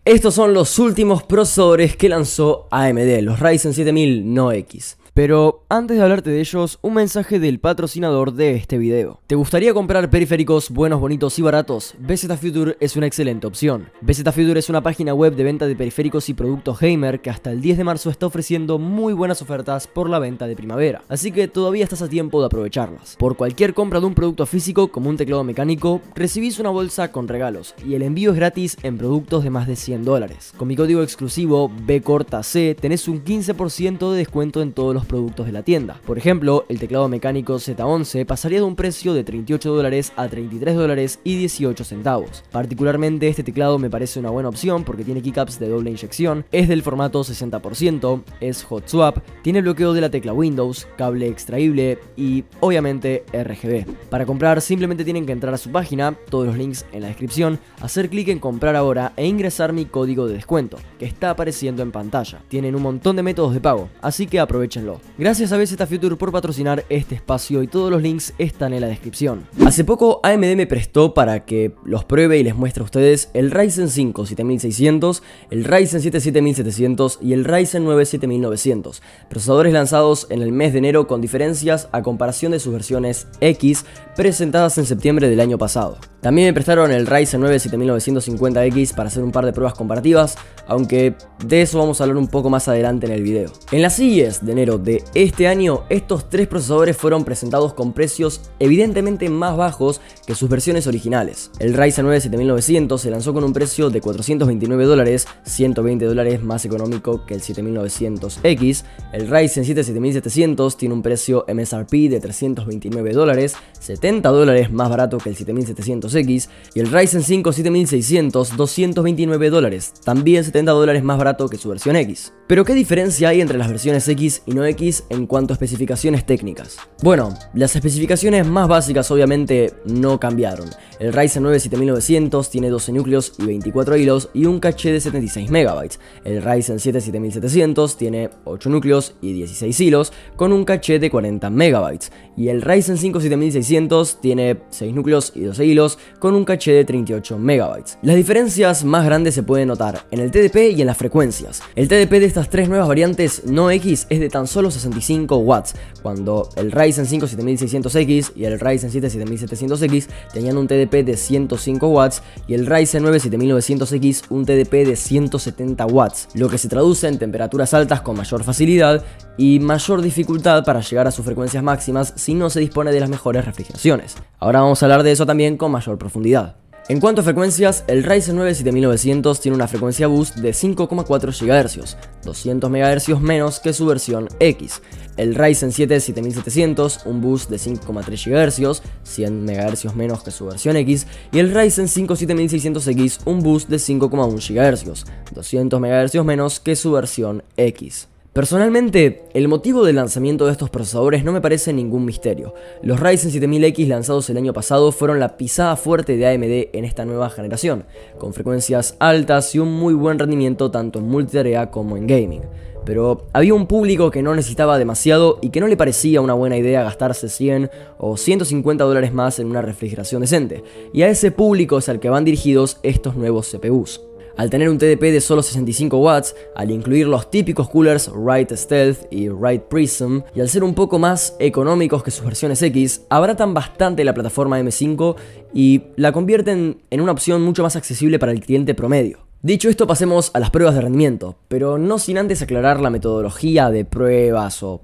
Estos son los últimos procesadores que lanzó AMD, los Ryzen 7000 No X. Pero antes de hablarte de ellos, un mensaje del patrocinador de este video. ¿Te gustaría comprar periféricos buenos, bonitos y baratos? BZ Future es una excelente opción. BZ Future es una página web de venta de periféricos y productos gamer que hasta el 10 de marzo está ofreciendo muy buenas ofertas por la venta de primavera, así que todavía estás a tiempo de aprovecharlas. Por cualquier compra de un producto físico como un teclado mecánico, recibís una bolsa con regalos y el envío es gratis en productos de más de $100. Con mi código exclusivo BCortaC tenés un 15% de descuento en todos los productos de la tienda. Por ejemplo, el teclado mecánico Z11 pasaría de un precio de $38 a $33 y 18 centavos. Particularmente este teclado me parece una buena opción porque tiene keycaps de doble inyección, es del formato 60%, es hot swap, tiene bloqueo de la tecla Windows, cable extraíble y obviamente RGB. Para comprar simplemente tienen que entrar a su página, todos los links en la descripción, hacer clic en comprar ahora e ingresar mi código de descuento, que está apareciendo en pantalla. Tienen un montón de métodos de pago, así que aprovechenlo. Gracias a BZ Future por patrocinar este espacio y todos los links están en la descripción. Hace poco AMD me prestó para que los pruebe y les muestre a ustedes el Ryzen 5 7600, el Ryzen 7 7700 y el Ryzen 9 7900, procesadores lanzados en el mes de enero con diferencias a comparación de sus versiones X presentadas en septiembre del año pasado. También me prestaron el Ryzen 9 7950X para hacer un par de pruebas comparativas, aunque de eso vamos a hablar un poco más adelante en el video. En las CES de enero de este año, estos tres procesadores fueron presentados con precios evidentemente más bajos que sus versiones originales. El Ryzen 9 7900 se lanzó con un precio de $429, $120 más económico que el 7900X. El Ryzen 7 7700 tiene un precio MSRP de $329, $70 más barato que el 7700X. Y el Ryzen 5 7600, $229, también $70 más barato que su versión X. Pero ¿qué diferencia hay entre las versiones X y no X en cuanto a especificaciones técnicas? Bueno, las especificaciones más básicas obviamente no cambiaron. El Ryzen 9 7900 tiene 12 núcleos y 24 hilos y un caché de 76 MB. El Ryzen 7 7700 tiene 8 núcleos y 16 hilos con un caché de 40 MB. Y el Ryzen 5 7600 tiene 6 núcleos y 12 hilos con un caché de 38 MB. Las diferencias más grandes se pueden notar en el TDP y en las frecuencias. El TDP de estas tres nuevas variantes no X es de tan solo 65 watts, cuando el Ryzen 5 7600X y el Ryzen 7 7700X tenían un TDP de 105 watts y el Ryzen 9 7900X un TDP de 170 watts, lo que se traduce en temperaturas altas con mayor facilidad y mayor dificultad para llegar a sus frecuencias máximas si no se dispone de las mejores refrigeraciones. Ahora vamos a hablar de eso también con mayor profundidad. En cuanto a frecuencias, el Ryzen 9 7900 tiene una frecuencia boost de 5,4 GHz, 200 MHz menos que su versión X. El Ryzen 7 7700, un boost de 5,3 GHz, 100 MHz menos que su versión X. Y el Ryzen 5 7600X, un boost de 5,1 GHz, 200 MHz menos que su versión X. Personalmente, el motivo del lanzamiento de estos procesadores no me parece ningún misterio. Los Ryzen 7000X lanzados el año pasado fueron la pisada fuerte de AMD en esta nueva generación, con frecuencias altas y un muy buen rendimiento tanto en multitarea como en gaming. Pero había un público que no necesitaba demasiado y que no le parecía una buena idea gastarse 100 o $150 más en una refrigeración decente, y a ese público es al que van dirigidos estos nuevos CPUs. Al tener un TDP de solo 65 watts, al incluir los típicos coolers Write Stealth y Write Prism, y al ser un poco más económicos que sus versiones X, abaratan bastante la plataforma M5 y la convierten en una opción mucho más accesible para el cliente promedio. Dicho esto, pasemos a las pruebas de rendimiento, pero no sin antes aclarar la metodología de pruebas o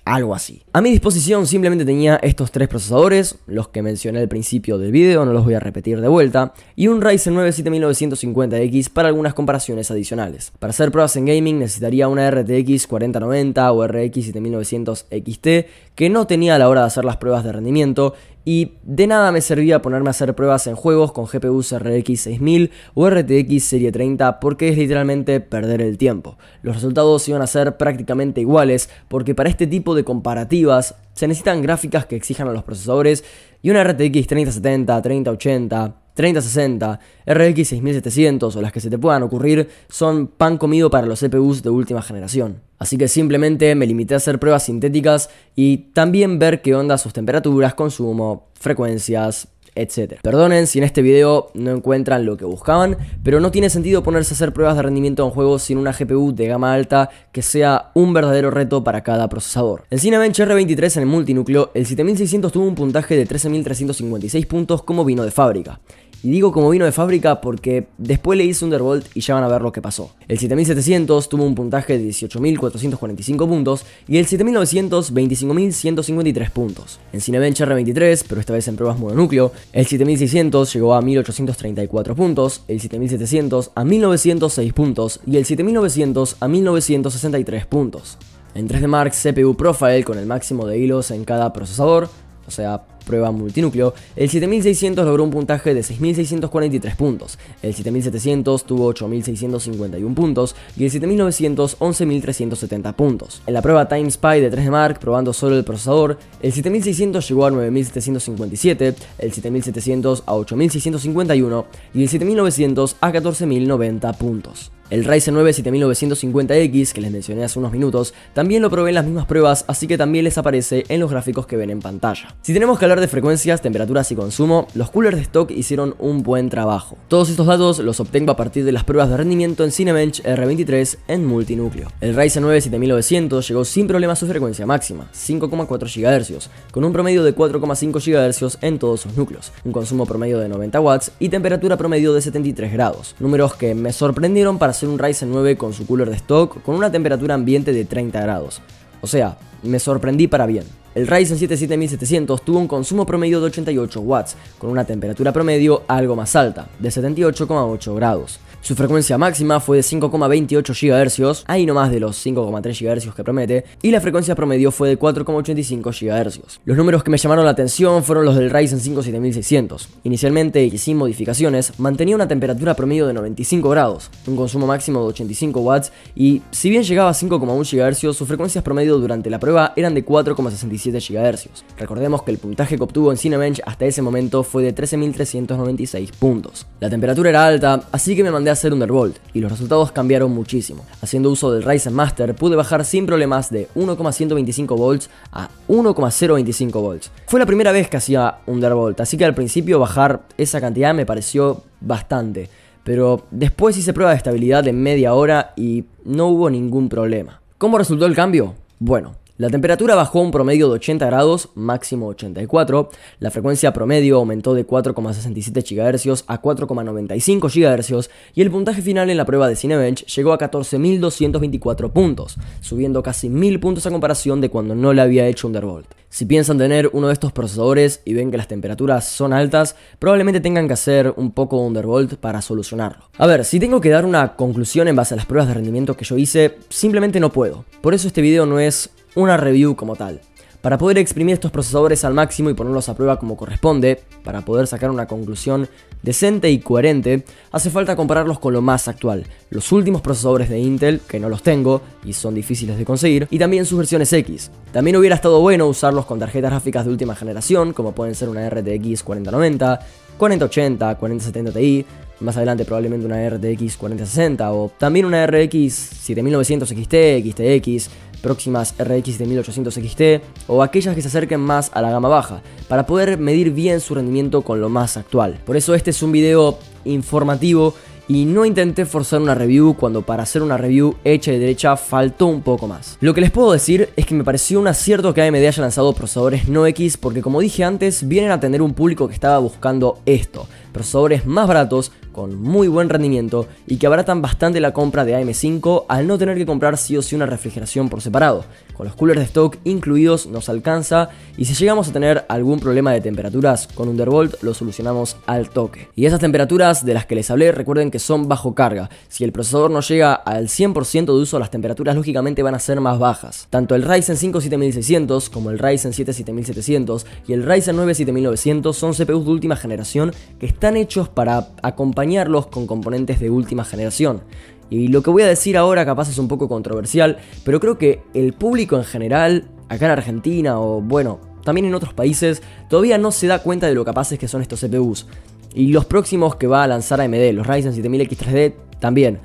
algo así. A mi disposición simplemente tenía estos tres procesadores, los que mencioné al principio del video, no los voy a repetir de vuelta, y un Ryzen 9 7950X para algunas comparaciones adicionales. Para hacer pruebas en gaming necesitaría una RTX 4090 o RX 7900 XT, que no tenía a la hora de hacer las pruebas de rendimiento, y de nada me servía ponerme a hacer pruebas en juegos con GPUs RX 6000 o RTX serie 30 porque es literalmente perder el tiempo. Los resultados iban a ser prácticamente iguales porque para este tipo de comparativas se necesitan gráficas que exijan a los procesadores y una RTX 3070, 3080, 3060, RX 6700 o las que se te puedan ocurrir son pan comido para los CPUs de última generación. Así que simplemente me limité a hacer pruebas sintéticas y también ver qué onda sus temperaturas, consumo, frecuencias, etc. Perdonen si en este video no encuentran lo que buscaban, pero no tiene sentido ponerse a hacer pruebas de rendimiento en un juego sin una GPU de gama alta que sea un verdadero reto para cada procesador. En Cinebench R23 en el multinúcleo, el 7600 tuvo un puntaje de 13.356 puntos como vino de fábrica. Y digo como vino de fábrica porque después le hice Undervolt y ya van a ver lo que pasó. El 7700 tuvo un puntaje de 18.445 puntos y el 7900 25.153 puntos. En Cinebench R23, pero esta vez en pruebas mononúcleo, el 7600 llegó a 1834 puntos, el 7700 a 1906 puntos y el 7900 a 1963 puntos. En 3D Mark CPU Profile con el máximo de hilos en cada procesador, o sea, prueba multinúcleo, el 7600 logró un puntaje de 6.643 puntos, el 7700 tuvo 8.651 puntos y el 7900 11.370 puntos. En la prueba Time Spy de 3D Mark, probando solo el procesador, el 7600 llegó a 9.757, el 7700 a 8.651 y el 7900 a 14.090 puntos. El Ryzen 9 7950X, que les mencioné hace unos minutos, también lo probé en las mismas pruebas, así que también les aparece en los gráficos que ven en pantalla. Si tenemos que hablar de frecuencias, temperaturas y consumo, los coolers de stock hicieron un buen trabajo. Todos estos datos los obtengo a partir de las pruebas de rendimiento en Cinebench R23 en multinúcleo. El Ryzen 9 7900 llegó sin problema a su frecuencia máxima, 5,4 GHz, con un promedio de 4,5 GHz en todos sus núcleos, un consumo promedio de 90 watts y temperatura promedio de 73 grados, números que me sorprendieron para hacer un Ryzen 9 con su cooler de stock con una temperatura ambiente de 30 grados. O sea, me sorprendí para bien. El Ryzen 7 7700 tuvo un consumo promedio de 88 watts, con una temperatura promedio algo más alta, de 78,8 grados. Su frecuencia máxima fue de 5,28 GHz, ahí nomás de los 5,3 GHz que promete, y la frecuencia promedio fue de 4,85 GHz. Los números que me llamaron la atención fueron los del Ryzen 5 7600. Inicialmente, y sin modificaciones, mantenía una temperatura promedio de 95 grados, un consumo máximo de 85 watts, y si bien llegaba a 5,1 GHz, sus frecuencias promedio durante la prueba eran de 4,67 GHz. Recordemos que el puntaje que obtuvo en Cinebench hasta ese momento fue de 13.396 puntos. La temperatura era alta, así que me mandé a hacer Undervolt, y los resultados cambiaron muchísimo. Haciendo uso del Ryzen Master pude bajar sin problemas de 1,125 volts a 1,025 volts. Fue la primera vez que hacía Undervolt, así que al principio bajar esa cantidad me pareció bastante, pero después hice prueba de estabilidad de media hora y no hubo ningún problema. ¿Cómo resultó el cambio? Bueno, la temperatura bajó a un promedio de 80 grados, máximo 84, la frecuencia promedio aumentó de 4,67 GHz a 4,95 GHz y el puntaje final en la prueba de Cinebench llegó a 14.224 puntos, subiendo casi 1000 puntos a comparación de cuando no le había hecho Undervolt. Si piensan tener uno de estos procesadores y ven que las temperaturas son altas, probablemente tengan que hacer un poco de Undervolt para solucionarlo. A ver, si tengo que dar una conclusión en base a las pruebas de rendimiento que yo hice, simplemente no puedo. Por eso este video no es una review como tal. Para poder exprimir estos procesadores al máximo y ponerlos a prueba como corresponde, para poder sacar una conclusión decente y coherente, hace falta compararlos con lo más actual, los últimos procesadores de Intel, que no los tengo y son difíciles de conseguir, y también sus versiones X. También hubiera estado bueno usarlos con tarjetas gráficas de última generación, como pueden ser una RTX 4090, 4080, 4070 Ti, más adelante probablemente una RTX 4060 o también una RX 7900 XT, XTX, próximas RX 7800 XT o aquellas que se acerquen más a la gama baja, para poder medir bien su rendimiento con lo más actual. Por eso este es un video informativo y no intenté forzar una review cuando para hacer una review hecha y derecha faltó un poco más. Lo que les puedo decir es que me pareció un acierto que AMD haya lanzado procesadores no X porque, como dije antes, vienen a tener un público que estaba buscando esto, procesadores más baratos con muy buen rendimiento y que abaratan bastante la compra de AM5 al no tener que comprar sí o sí una refrigeración por separado. Con los coolers de stock incluidos nos alcanza y si llegamos a tener algún problema de temperaturas con Undervolt lo solucionamos al toque. Y esas temperaturas de las que les hablé, recuerden que son bajo carga. Si el procesador no llega al 100% de uso, las temperaturas lógicamente van a ser más bajas. Tanto el Ryzen 5 7600 como el Ryzen 7 7700 y el Ryzen 9 7900 son CPUs de última generación que están hechos para acompañarlos con componentes de última generación. Y lo que voy a decir ahora capaz es un poco controversial, pero creo que el público en general, acá en Argentina o bueno, también en otros países, todavía no se da cuenta de lo capaces que son estos CPUs. Y los próximos que va a lanzar AMD, los Ryzen 7000X3D, también.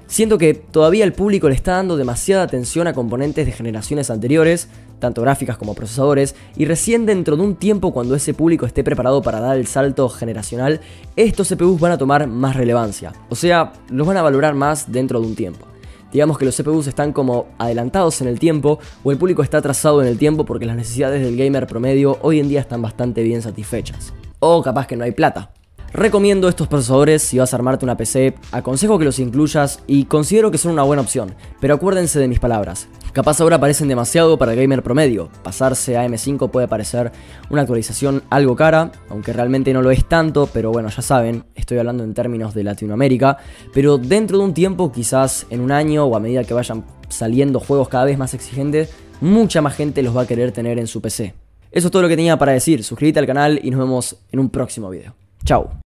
Siento que todavía el público le está dando demasiada atención a componentes de generaciones anteriores, tanto gráficas como procesadores, y recién dentro de un tiempo, cuando ese público esté preparado para dar el salto generacional, estos CPUs van a tomar más relevancia, o sea, los van a valorar más dentro de un tiempo. Digamos que los CPUs están como adelantados en el tiempo, o el público está atrasado en el tiempo porque las necesidades del gamer promedio hoy en día están bastante bien satisfechas. O capaz que no hay plata. Recomiendo estos procesadores si vas a armarte una PC, aconsejo que los incluyas y considero que son una buena opción, pero acuérdense de mis palabras. Capaz ahora parecen demasiado para el gamer promedio, pasarse a M5 puede parecer una actualización algo cara, aunque realmente no lo es tanto, pero bueno, ya saben, estoy hablando en términos de Latinoamérica, pero dentro de un tiempo, quizás en un año o a medida que vayan saliendo juegos cada vez más exigentes, mucha más gente los va a querer tener en su PC. Eso es todo lo que tenía para decir, suscríbete al canal y nos vemos en un próximo video. Chao.